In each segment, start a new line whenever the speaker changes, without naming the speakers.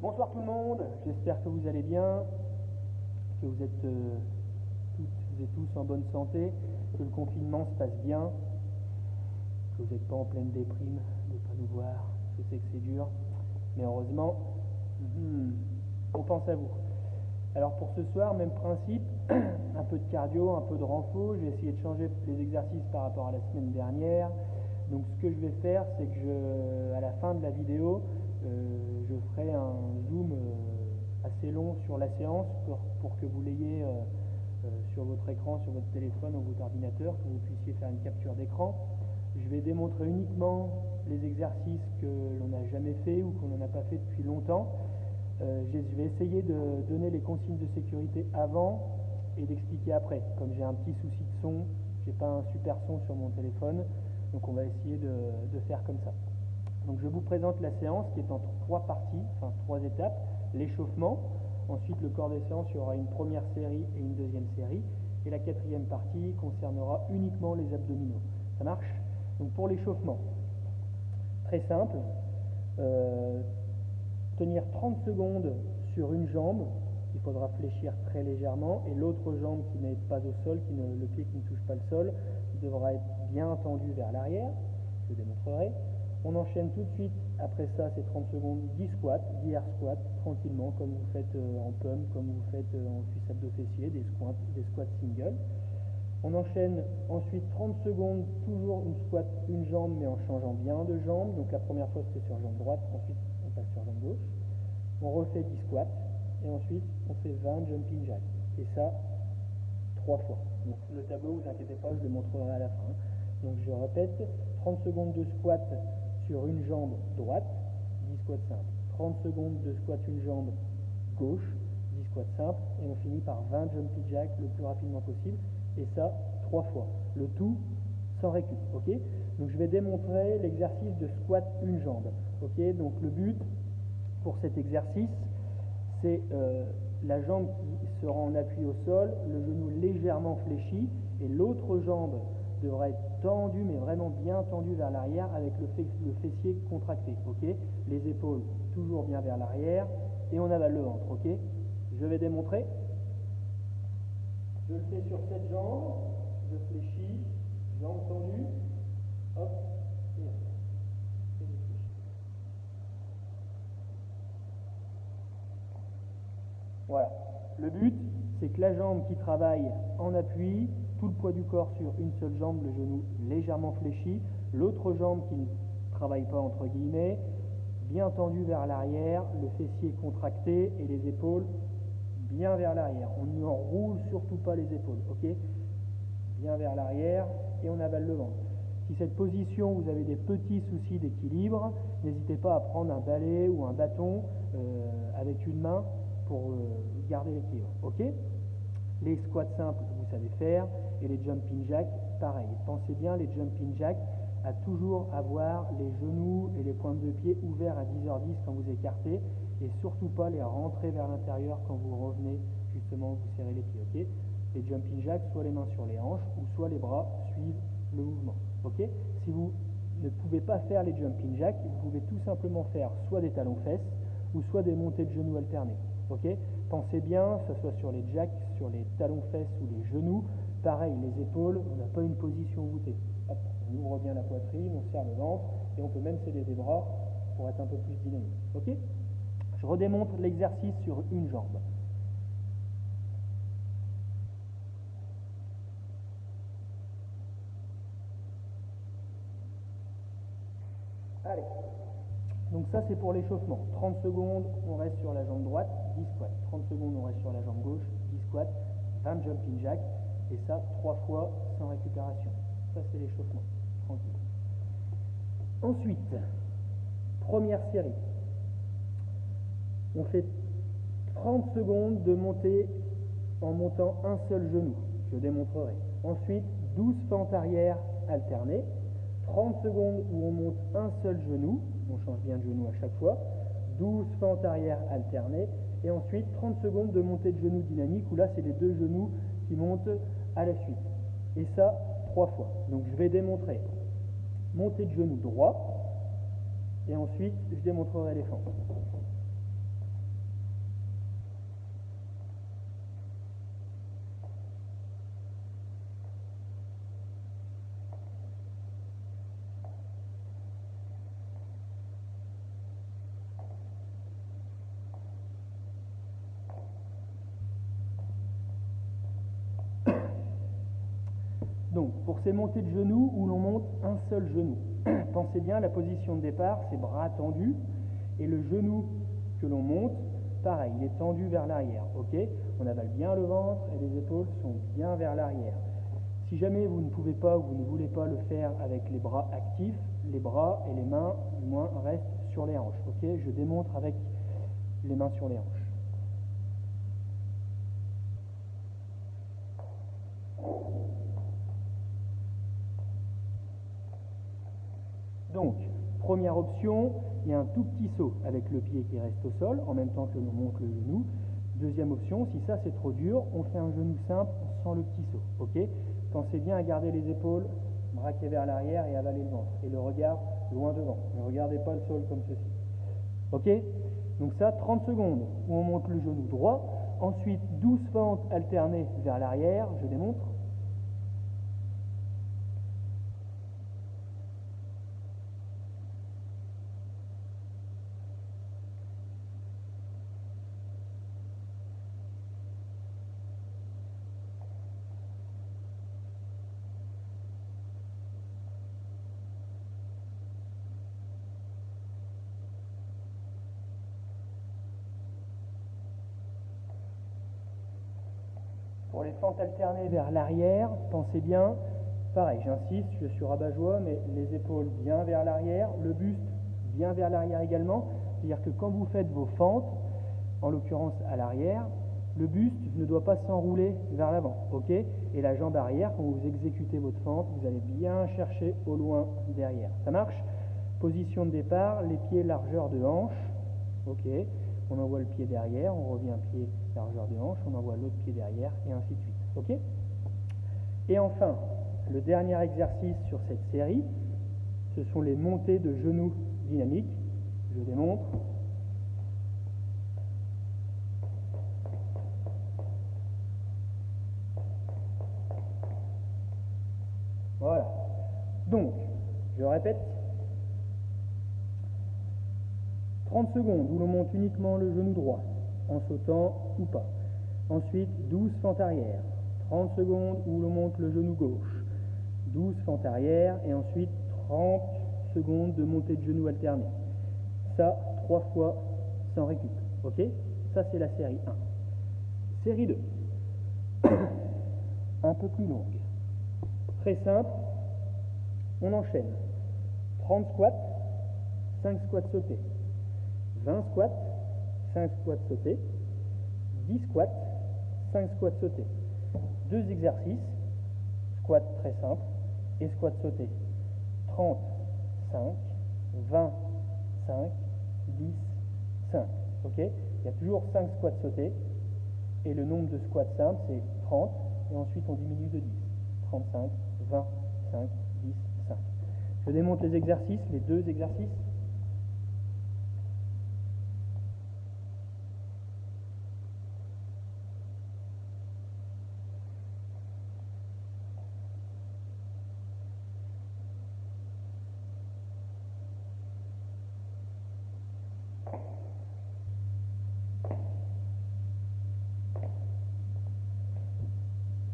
Bonsoir tout le monde, j'espère que vous allez bien, que vous êtes toutes et tous en bonne santé, que le confinement se passe bien, que vous n'êtes pas en pleine déprime de ne pas nous voir. Je sais que c'est dur, mais heureusement, on pense à vous. Alors pour ce soir, même principe, un peu de cardio, un peu de renfo. J'ai essayé de changer les exercices par rapport à la semaine dernière. Donc ce que je vais faire, c'est que à la fin de la vidéo, je ferai un zoom assez long sur la séance pour que vous l'ayez sur votre écran, sur votre téléphone ou votre ordinateur, que vous puissiez faire une capture d'écran. Je vais démontrer uniquement les exercices que l'on n'a jamais fait ou qu'on n'en a pas fait depuis longtemps. Je vais essayer de donner les consignes de sécurité avant et d'expliquer après. Comme j'ai un petit souci de son, j'ai pas un super son sur mon téléphone, donc on va essayer de faire comme ça. Donc je vous présente la séance qui est en 3 parties, enfin 3 étapes. L'échauffement, ensuite le corps des séances, il y aura une première série et une deuxième série, et la 4e partie concernera uniquement les abdominaux. Ça marche? Donc pour l'échauffement, très simple, tenir 30 secondes sur une jambe, il faudra fléchir très légèrement, et l'autre jambe qui n'est pas au sol, le pied qui ne touche pas le sol, devra être bien tendu vers l'arrière, je démontrerai. On enchaîne tout de suite, après ça, ces 30 secondes, 10 squats, 10 air squats, tranquillement, comme vous faites en pump, comme vous faites en cuisse abdo-fessier, des squats single. On enchaîne ensuite 30 secondes, toujours une squat, une jambe, mais en changeant bien de jambe. Donc la première fois, c'était sur jambe droite, ensuite on passe sur jambe gauche. On refait 10 squats, et ensuite on fait 20 jumping jacks. Et ça, 3 fois. Donc le tableau, vous inquiétez pas, je le montrerai à la fin. Donc je répète, 30 secondes de squat sur une jambe droite, 10 squats simples. 30 secondes de squat une jambe gauche, 10 squats simples, et on finit par 20 jumping jacks le plus rapidement possible, et ça 3 fois. Le tout sans récup, ok? Donc je vais démontrer l'exercice de squat une jambe, ok? Donc le but pour cet exercice, c'est la jambe qui sera en appui au sol, le genou légèrement fléchi, et l'autre jambe devra être tendue, mais vraiment bien tendue vers l'arrière, avec le fessier contracté, ok? Les épaules toujours bien vers l'arrière, et on avale le ventre, ok? Je vais démontrer. Je le fais sur cette jambe, je fléchis, jambe tendue, hop, et hop. Et je fléchis. Voilà. Le but, c'est que la jambe qui travaille en appui, tout le poids du corps sur une seule jambe, le genou légèrement fléchi, l'autre jambe qui ne travaille pas entre guillemets, bien tendue vers l'arrière, le fessier contracté et les épaules bien vers l'arrière. On ne roule surtout pas les épaules, ok? Bien vers l'arrière, et on avale le ventre. Si cette position, vous avez des petits soucis d'équilibre, n'hésitez pas à prendre un balai ou un bâton avec une main pour garder l'équilibre, ok? Les squats simples, vous savez faire, et les jumping jacks, pareil. Pensez bien, les jumping jacks, à toujours avoir les genoux et les pointes de pied ouverts à 10h10 quand vous écartez, et surtout pas les rentrer vers l'intérieur quand vous revenez, justement, vous serrez les pieds, ok? Les jumping jacks, soit les mains sur les hanches, ou soit les bras suivent le mouvement, ok? Si vous ne pouvez pas faire les jumping jacks, vous pouvez tout simplement faire soit des talons-fesses, ou soit des montées de genoux alternées, ok? Pensez bien, que ce soit sur les jacks, sur les talons-fesses ou les genoux, pareil, les épaules, on n'a pas une position voûtée. Hop, on ouvre bien la poitrine, on serre le ventre, et on peut même céder des bras pour être un peu plus dynamique, ok? Je redémontre l'exercice sur une jambe. Allez, donc ça c'est pour l'échauffement. 30 secondes, on reste sur la jambe droite, 10 squats. 30 secondes, on reste sur la jambe gauche, 10 squats, 20 jumping jacks, et ça 3 fois sans récupération. Ça c'est l'échauffement, tranquille. Ensuite, première série. On fait 30 secondes de montée en montant un seul genou. Je démontrerai. Ensuite, 12 fentes arrière alternées. 30 secondes où on monte un seul genou. On change bien de genou à chaque fois. 12 fentes arrière alternées. Et ensuite, 30 secondes de montée de genou dynamique où là, c'est les deux genoux qui montent à la suite. Et ça, 3 fois. Donc, je vais démontrer montée de genou droit. Et ensuite, je démontrerai les fentes. Donc, pour ces montées de genoux où l'on monte un seul genou, pensez bien, la position de départ, c'est bras tendus, et le genou que l'on monte, pareil, il est tendu vers l'arrière, ok? On avale bien le ventre et les épaules sont bien vers l'arrière. Si jamais vous ne pouvez pas ou vous ne voulez pas le faire avec les bras actifs, les bras et les mains, du moins, restent sur les hanches, ok? Je démontre avec les mains sur les hanches. Donc, première option, il y a un tout petit saut avec le pied qui reste au sol en même temps que l'on monte le genou. Deuxième option, si ça c'est trop dur, on fait un genou simple sans le petit saut. Ok? Pensez bien à garder les épaules braquées vers l'arrière et avaler le ventre. Et le regard loin devant. Ne regardez pas le sol comme ceci. Ok? Donc ça, 30 secondes où on monte le genou droit. Ensuite, 12 fentes alternées vers l'arrière. Je démontre. Pour les fentes alternées vers l'arrière, pensez bien, pareil, j'insiste, je suis rabat-joie, mais les épaules bien vers l'arrière, le buste bien vers l'arrière également. C'est-à-dire que quand vous faites vos fentes, en l'occurrence à l'arrière, le buste ne doit pas s'enrouler vers l'avant, ok? Et la jambe arrière, quand vous exécutez votre fente, vous allez bien chercher au loin derrière. Ça marche? Position de départ, les pieds largeur de hanche, ok? On envoie le pied derrière, on revient pied largeur de hanche, on envoie l'autre pied derrière, et ainsi de suite, ok? Et enfin, le dernier exercice sur cette série, ce sont les montées de genoux dynamiques. Je démontre. Voilà. Donc, je répète, 30 secondes où l'on monte uniquement le genou droit, en sautant ou pas. Ensuite, 12 fentes arrière. 30 secondes où l'on monte le genou gauche. 12 fentes arrière et ensuite 30 secondes de montée de genou alternée. Ça, 3 fois sans récup. Ok? Ça, c'est la série 1. Série 2. Un peu plus longue. Très simple. On enchaîne. 30 squats, 5 squats sautés. 20 squats, 5 squats sautés. 10 squats, 5 squats sautés. 2 exercices. Squat très simple et squat sauté. 30, 5, 20, 5, 10, 5. Ok? Il y a toujours 5 squats sautés et le nombre de squats simples c'est 30 et ensuite on diminue de 10. 35, 20, 5, 10, 5. Je démontre les exercices, les 2 exercices.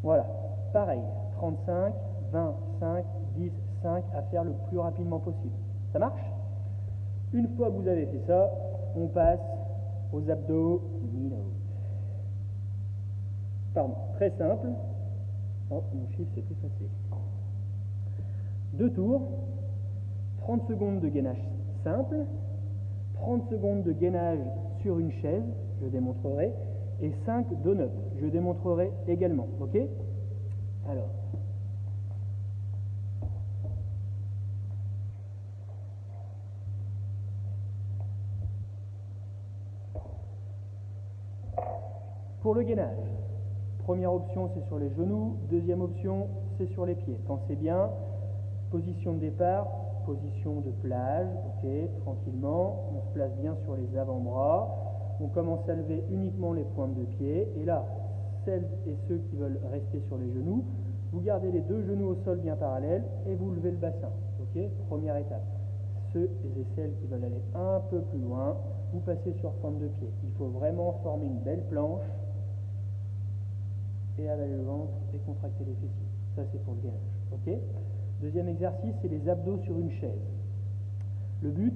Voilà, pareil, 35, 20, 5, 10, 5 à faire le plus rapidement possible. Ça marche? Une fois que vous avez fait ça, on passe aux abdominaux. Pardon, très simple. Oh, mon chiffre s'est effacé. 2 tours, 30 secondes de gainage simple, 30 secondes de gainage sur une chaise, je démontrerai, et 5 donuts, je démontrerai également. Ok? Alors. Pour le gainage, première option c'est sur les genoux, deuxième option c'est sur les pieds. Pensez bien, position de départ, position de plage, ok, tranquillement, on se place bien sur les avant-bras, on commence à lever uniquement les pointes de pied, et là, celles et ceux qui veulent rester sur les genoux, vous gardez les 2 genoux au sol bien parallèles et vous levez le bassin, ok, première étape. Ceux et celles qui veulent aller un peu plus loin, vous passez sur pointe de pied. Il faut vraiment former une belle planche et avaler le ventre et contracter les fessiers. Ça, c'est pour le gainage. Ok. Deuxième exercice, c'est les abdos sur une chaise. Le but,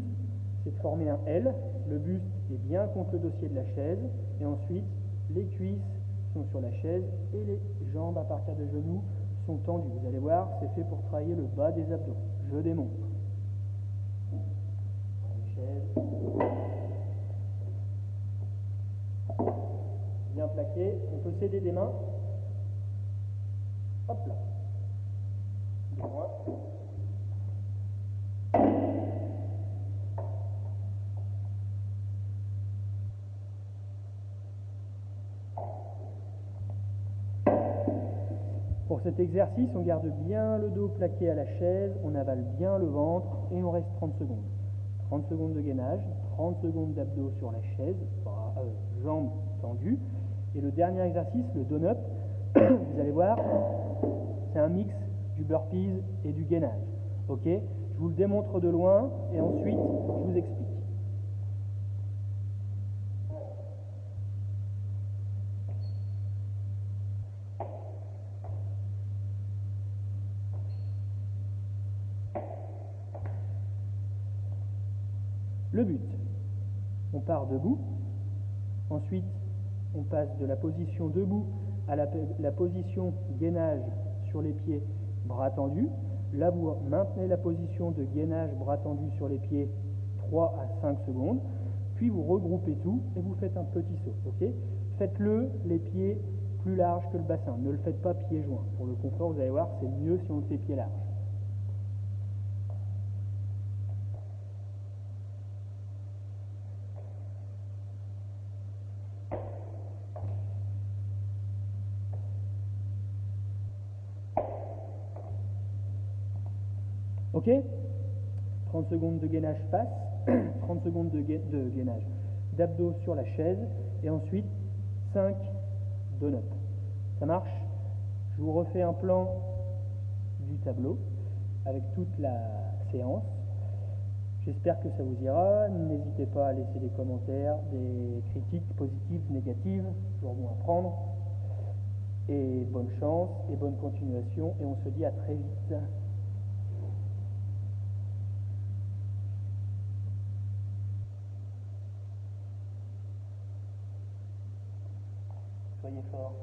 c'est de former un L. Le buste est bien contre le dossier de la chaise. Et ensuite, les cuisses sont sur la chaise et les jambes à partir des genoux sont tendues. Vous allez voir, c'est fait pour travailler le bas des abdos. Je démontre. Une chaise. Bien plaqué. On peut s'aider des mains. Hop là. Droit. Pour cet exercice, on garde bien le dos plaqué à la chaise, on avale bien le ventre et on reste 30 secondes. 30 secondes de gainage, 30 secondes d'abdos sur la chaise, jambes tendues. Et le dernier exercice, le donut, vous allez voir, c'est un mix du burpees et du gainage. Ok? Je vous le démontre de loin et ensuite je vous explique. Le but, on part debout, ensuite on passe de la position debout à la position gainage sur les pieds, bras tendus. Là, vous maintenez la position de gainage, bras tendus sur les pieds 3 à 5 secondes, puis vous regroupez tout et vous faites un petit saut. Okay? Faites-le les pieds plus larges que le bassin, ne le faites pas pieds joints. Pour le confort, vous allez voir, c'est mieux si on le fait pieds larges. Ok? 30 secondes de gainage face, 30 secondes de gainage d'abdos sur la chaise, et ensuite 5 donuts. Ça marche? Je vous refais un plan du tableau avec toute la séance. J'espère que ça vous ira. N'hésitez pas à laisser des commentaires, des critiques positives, négatives, toujours bon à prendre. Et bonne chance et bonne continuation, et on se dit à très vite. Soyez forts.